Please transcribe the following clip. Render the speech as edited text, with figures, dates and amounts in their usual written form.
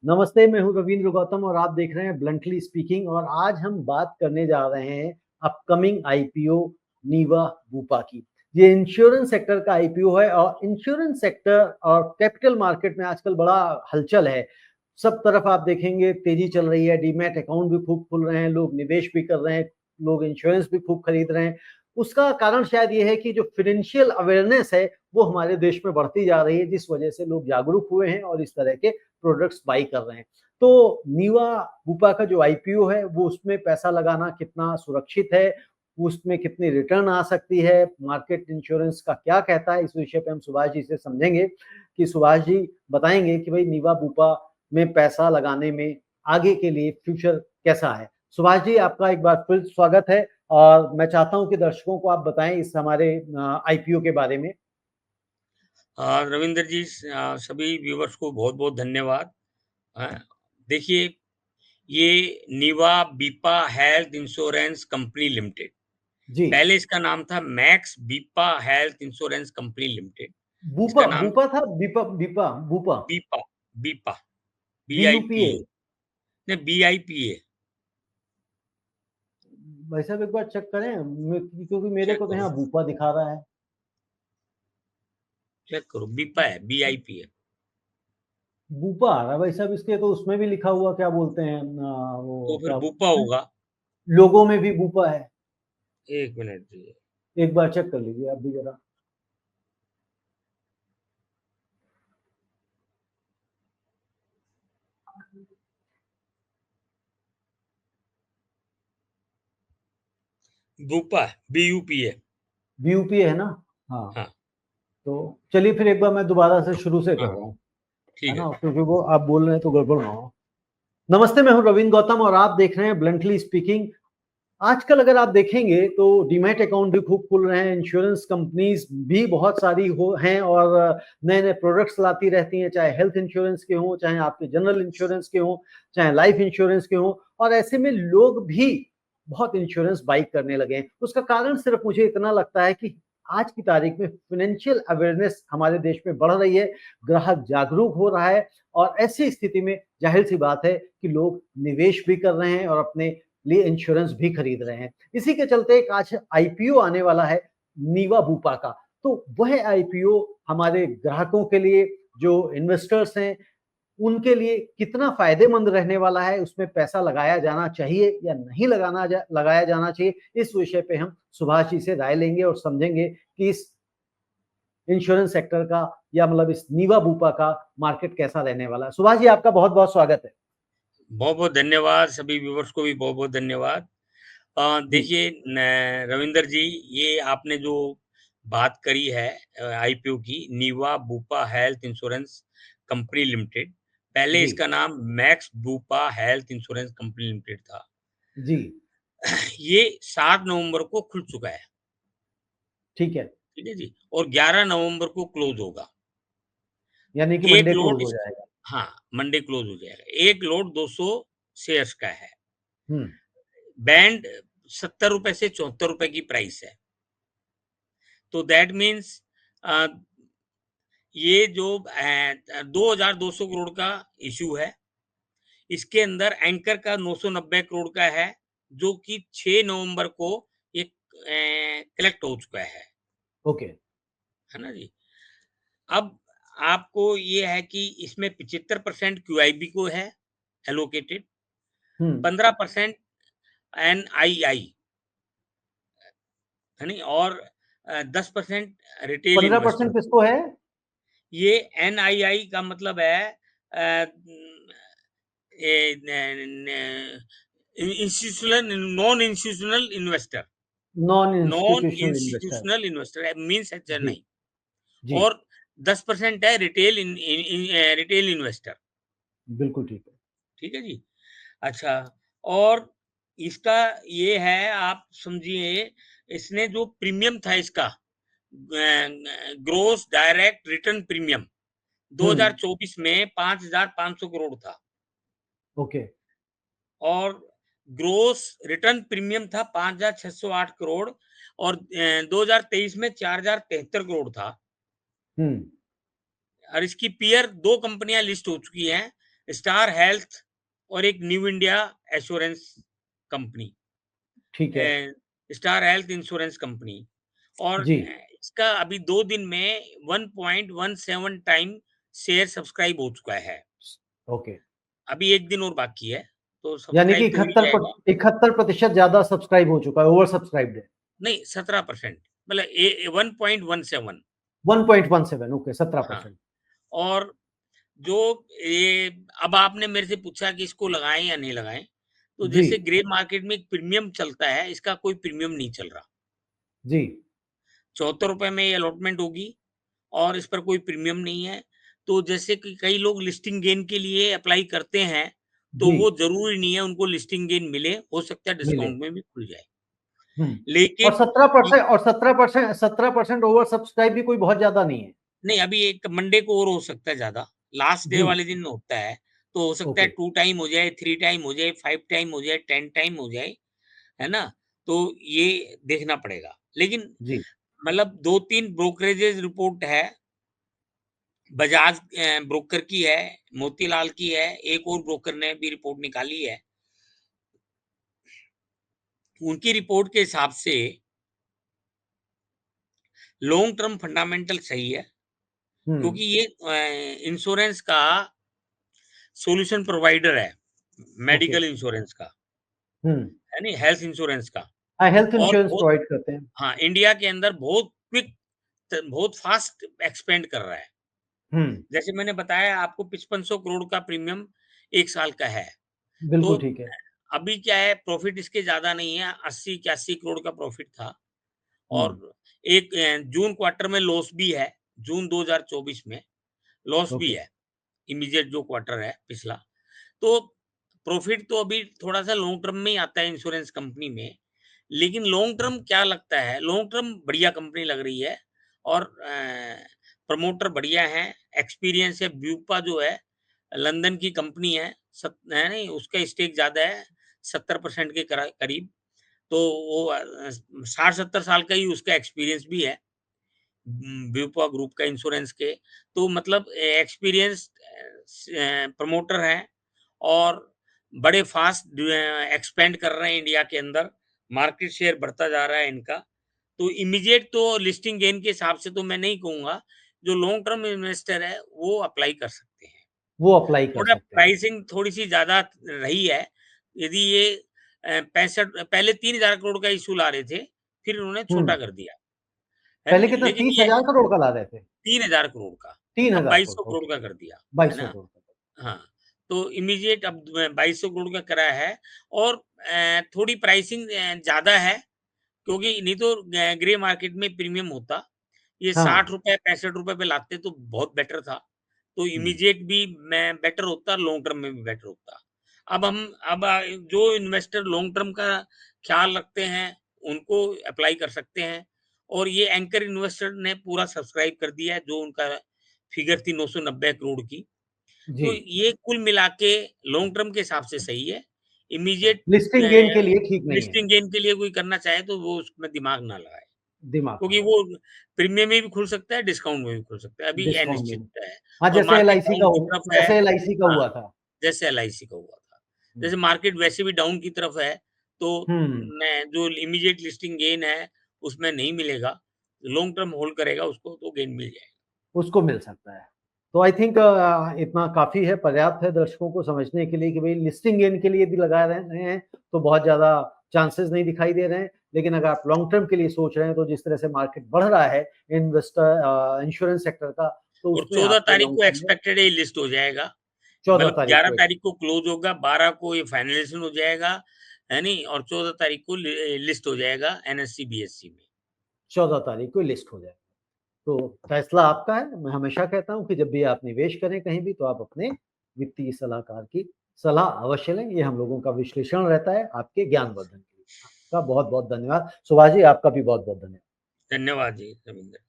नमस्ते, मैं हूँ रवींद्र गौतम और आप देख रहे हैं ब्लंटली स्पीकिंग और आज हम बात करने जा रहे हैं अपकमिंग आईपीओ नीवा बुपा की। ये इंश्योरेंस सेक्टर का आईपीओ है और इंश्योरेंस सेक्टर और कैपिटल मार्केट में आजकल बड़ा हलचल है। सब तरफ आप देखेंगे तेजी चल रही है, डीमैट अकाउंट भी खूब खुल रहे हैं, लोग निवेश भी कर रहे हैं, लोग इंश्योरेंस भी खूब खरीद रहे हैं। उसका कारण शायद ये है कि जो फाइनेंशियल अवेयरनेस है वो हमारे देश में बढ़ती जा रही है, जिस वजह से लोग जागरूक हुए हैं और इस तरह के प्रोडक्ट्स बाई कर रहे हैं। तो नीवा बुपा का जो आईपीओ है वो उसमें पैसा लगाना कितना सुरक्षित है, उसमें कितनी रिटर्न आ सकती है, मार्केट इंश्योरेंस का क्या कहता है, इस विषय पे हम सुभाष जी से समझेंगे कि सुभाष जी बताएंगे कि भाई नीवा बुपा में पैसा लगाने में आगे के लिए फ्यूचर कैसा है। सुभाष जी आपका एक बार फिर स्वागत है और मैं चाहता हूं कि दर्शकों को आप बताएं इस हमारे आईपीओ के बारे में। रविंदर जी, सभी व्यूवर्स को बहुत-बहुत धन्यवाद। अ, देखिए, ये Niva Bupa health insurance company limited, जी। पहले इसका नाम था Max Bupa health insurance company limited. Bupa इसका नाम बुपा था Bupa Bupa Bupa Bupa Bupa B U P A. B I P A, नहीं बीआईपीए। भाई साहब एक बार चेक करें क्योंकि मेरे चेक को तो करो, यहाँ बूपा दिखा रहा है। चेक करो, बीपा है, बीआईपीए। बूपा आ रहा है भाई साहब, इसके तो उसमें भी लिखा हुआ क्या बोलते हैं तो वो फिर क्या बूपा होगा। लोगों में भी बूपा है। 1 मिनट दीजिए। एक बार चेक कर लीजिए आप भी जरा। बूपा है, बीयूपीए। बीयूपीए है ना। हाँ। हाँ, तो चलिए फिर एक बार मैं दोबारा से शुरू से कर हाँ, रहा हूँ, है ठीक है। ना, क्योंकि वो आप बोल रहे हैं तो गड़बड़ ना हो। नमस्ते, मैं हूँ रविंद्र गौतम और आप देख रहे हैं ब्लंटली स्पीकिंग। आजकल अगर आप देखेंगे तो डीमैट अकाउंट भी खूब खुल रहे हैं, इंश्योरेंस कंपनीज भी बहुत सारी हो हैं और नए नए प्रोडक्ट्स लाती रहती हैं, चाहे हेल्थ इंश्योरेंस के हों, चाहे आपके जनरल इंश्योरेंस के हों, चाहे लाइफ इंश्योरेंस के हों। और ऐसे में लोग भी बहुत इंश्योरेंस बाई करने लगे हैं। उसका कारण सिर्फ मुझे इतना लगता है कि आज की तारीख में फाइनेंशियल अवेयरनेस हमारे देश में बढ़ रही है, ग्राहक जागरूक हो रहा है और ऐसी स्थिति में जाहिर सी बात है कि लोग निवेश भी कर रहे हैं और अपने लिए इंश्योरेंस भी खरीद रहे हैं। इसी के चलते एक आज आईपीओ आने वाला है नीवा बूपा का। तो वह आईपीओ हमारे ग्राहकों के लिए, जो इन्वेस्टर्स हैं, उनके लिए कितना फायदेमंद रहने वाला है, उसमें पैसा लगाया जाना चाहिए या नहीं लगाया जाना चाहिए, इस विषय पे हम सुभाष जी से राय लेंगे और समझेंगे कि इस इंश्योरेंस सेक्टर का या मतलब इस नीवा बूपा का मार्केट कैसा रहने वाला है। सुभाष जी आपका बहुत बहुत स्वागत है। बहुत-बहुत धन्यवाद, सभी व्यूअर्स को भी बहुत-बहुत धन्यवाद। जी। देखिए रविंदर जी, ये आपने जो बात करी है आईपीओ की, Niva Bupa health insurance company limited, पहले जी। इसका नाम Max Bupa health insurance company limited था। जी। ये 7 नवंबर को खुल चुका है, ठीक है। ठीक है जी, और 11 नवंबर को क्लोज होगा। यानी कि एक मंडे लोड क्लोज हो इस जाएगा। हाँ, मंडे क्लोज हो जाएगा। एक लोड 200 शेयर्स का है। हम्म। बैंड ₹70 से ₹74 की प्राइस है। तो दैट मीन्स ये जो 2200 करोड़ का इश्यू है, इसके अंदर एंकर का 990 करोड़ का है, जो कि 6 नवंबर को ये कलेक्ट हो चुका ओके। है ना जी। अब आपको ये है कि इसमें 75% क्यूआईबी को है एलोकेटेड, हम्म। 15% एनआईआई है नहीं, और 10% रिटेल 15% इन्वेस्टर। किसको है? ये एनआईआई का मतलब है institutional, non institutional investor. Non non institutional investor. Institutional investor means H G. नहीं। जी। और 10% है रिटेल रिटेल इन्वेस्टर। बिल्कुल ठीक है। ठीक है जी। अच्छा, और इसका ये है, आप समझिए, इसने जो प्रीमियम था इसका, ग्रोस डायरेक्ट रिटर्न प्रीमियम हम्म। 2024 में 5,500 करोड़ था, ओके। और ग्रोस रिटर्न प्रीमियम था 5,608 करोड़, और 2023 में 4,073 करोड़ था। हम्म। और इसकी पीयर दो कंपनियां लिस्ट हो चुकी हैं, स्टार हेल्थ और एक न्यू इंडिया एश्योरेंस कंपनी, ठीक है स्टार हेल्थ इंश्योरेंस कंपनी। और जी। इसका अभी 2 दिन में 1.17 टाइम शेयर सब्सक्राइब हो चुका है। ओके, अभी 1 दिन और बाकी है, तो यानी कि सब्सक्राइब तो हो ही जाएगा। 71% ज्यादा सब्सक्राइब हो चुका है, ओवर सब्सक्राइब्ड है। नहीं, 17%, मतलब 1.17। 1.17, ओके, हाँ, 17%। और जो ये अब आपने मेरे से पूछा कि इसको लगाएँ या नहीं लगाएँ, तो जी जैसे ग्रे मार्केट में एक प्रीमियम चलता है, इसका कोई प्रीमियम नहीं चल रहा। जी ₹74 में ये अलॉटमेंट होगी और इस पर कोई प्रीमियम नहीं है। तो जैसे कि कई लोग लिस्टिंग गेन के लिए अप्लाई करते हैं, तो जी वो ज़रूरी नहीं है उनको लिस्टिंग गेन मिले, हो सकता है मिले। डिस्काउंट में भी खुल जाए। और लेकिन 17%, और 17% ओवर सब्सक्राइब भी कोई बहुत ज्यादा नहीं है। नहीं, अभी एक मंडे को और हो सकता है ज़्यादा, लास्ट डे जी वाले दिन होता है, तो हो सकता है ओके 2 टाइम हो जाए, 3 टाइम हो जाए, 5 टाइम हो जाए, 10 टाइम हो जाए, है ना? तो ये देखना पड़ेगा। लेकिन जी मतलब 2-3 ब्रोकरेजेज़ रिपोर्ट है, बजाज ब्रोकर की है, मोतीलाल की है, एक और ब्रोकर ने भी रिपोर्ट निकाली है। उनकी रिपोर्ट के हिसाब से लॉन्ग टर्म फंडामेंटल सही है, हम्म क्योंकि ये इंश्योरेंस का सॉल्यूशन प्रोवाइडर है, ओके मेडिकल इंश्योरेंस का, हम्म है नहीं, हेल्थ इंश्योरेंस का। हाँ, हेल्थ और इंश्योरेंस बहुत, प्रोवाइड करते हैं। हाँ, इंडिया के अंदर बहुत क्विक बहुत फास्ट एक्सपेंड कर रहा है। हम्म जैसे मैंने बताया आपको 5500 करोड़ का प्रीमियम 1 साल का है। तो बिल्कुल ठीक है। अभी क्या है, प्रॉफिट इसके ज़्यादा नहीं है, 80-81 करोड़ का प्रॉफिट था। हम्म और एक जून क्वार्टर में लॉस भी है, जून 2024 में लॉस भी ओके है, इमीडिएट जो क्वार्टर है पिछला। तो प्रॉफिट तो अभी थोड़ा-सा लॉन्ग टर्म में ही आता है इंश्योरेंस कंपनी में, लेकिन लॉन्ग टर्म क्या लगता है, लॉन्ग टर्म बढ़िया कंपनी लग रही है और प्रमोटर बढ़िया हैं, एक्सपीरियंस है। ब्यूपा जो है, लंदन की कंपनी है, है नहीं, उसका स्टेक ज़्यादा है, 70% के करीब। तो वो 60-70 साल का ही उसका एक्सपीरियंस भी है, ब्यूपा ग्रुप का इंश्योरेंस के। तो मतलब एक्सपीरियंस प्रमोटर हैं और बड़े फास्ट एक्सपेंड कर रहे हैं इंडिया के अंदर, मार्केट शेयर बढ़ता जा रहा है इनका। तो इमीडिएट तो लिस्टिंग गेन के हिसाब से तो मैं नहीं कहूँगा, जो लॉन्ग टर्म इन्वेस्टर है वो अप्लाई कर सकते हैं। वो अप्लाई कर थोड़ा सकते हैं। प्राइसिंग थोड़ी-सी ज़्यादा रही है, यदि ये 65 पहले 3000 करोड़ का इश्यू ला रहे थे, फिर उन्होंने छोटा हम्म कर दिया, है पहले नहीं? कितना, लेकिन ये 30,000 करोड़ का ला रहे थे? 3000 करोड़ का, अब 3,000 करोड़, 2200 करोड़ ओके, का कर दिया, है 2200 ना? करोड़ का। हाँ, तो इमीडिएट अब 2200 करोड़ का करा है। और थोड़ी प्राइसिंग ज़्यादा है, क्योंकि नहीं तो ग्रे मार्केट में प्रीमियम होता, ये हाँ ₹60 ₹65 पे लाते तो बहुत बेटर था। तो हम्म इमीडिएट भी मैं बेटर होता, लॉन्ग टर्म में भी बेटर होता। अब हम अब जो इन्वेस्टर लॉन्ग टर्म का ख़्याल रखते हैं, उनको अप्लाई कर सकते हैं। और ये एंकर इन्वेस्टर ने पूरा सब्सक्राइब कर दिया है, जो उनका फिगर थी 990 करोड़ की। जी तो ये कुल मिला के लॉन्ग टर्म के हिसाब से सही है। इमीडिएट लिस्टिंग गेन के अ, लिए ठीक नहीं है। लिस्टिंग गेन के लिए कोई करना चाहे तो वो उसमें दिमाग ना लगाए। दिमाग क्योंकि खराब, वो प्रीमियम में भी खुल सकता है, डिस्काउंट में भी खुल सकता है, अभी डिस्काउंट में। अनिश्चितता है। हाँ, और जैसे मार्केट एलआईसी का डाउन की हुआ, तरफ है। जैसे एलआईसी का हाँ, हुआ था। जैसे एलआईसी का हुआ था। हम्म जैसे मार्केट वैसे भी डाउन की तरफ है, तो हम्म, मैं जो इमीडिएट लिस्टिंग गेन है, उसमें नहीं मिलेगा। लॉन्ग टर्म होल्ड करेगा उसको तो गेन मिल जाएगा। उसको मिल सकता है। तो आई थिंक इतना काफ़ी है, पर्याप्त है दर्शकों को समझने के लिए कि भई लिस्टिंग गेन के लिए यदि लगा रहे हैं, तो बहुत ज़्यादा चांसेस नहीं दिखाई दे रहे हैं। लेकिन अगर आप लॉन्ग टर्म के लिए सोच रहे हैं, तो जिस तरह से मार्केट बढ़ रहा है इंश्योरेंस सेक्टर का, तो और उसमें 14 आपको तारीख लॉन्ग को टर्म में एक्सपेक्टेड है ये लिस्ट हो जाएगा। 14 मतलब तारीख 11 को तारीख को क्लोज़ होगा, 12 को ये फाइनलाइज़ेशन हो जाएगा, है नहीं? और 14 तारीख को लिस्ट हो जाएगा एनएससी, बीएसई में। 14 तारीख को लिस्ट हो जाएगा। तो फैसला आपका है। मैं हमेशा कहता हूँ कि जब भी आप निवेश करें कहीं भी, तो आप अपने वित्तीय सलाहकार की सलाह अवश्य लें। ये हम लोगों का विश्लेषण रहता है आपके ज्ञानवर्धन के लिए। आपका बहुत-बहुत धन्यवाद। सुभाष जी, आपका भी बहुत-बहुत धन्यवाद। धन्यवाद जी, रविंद्र।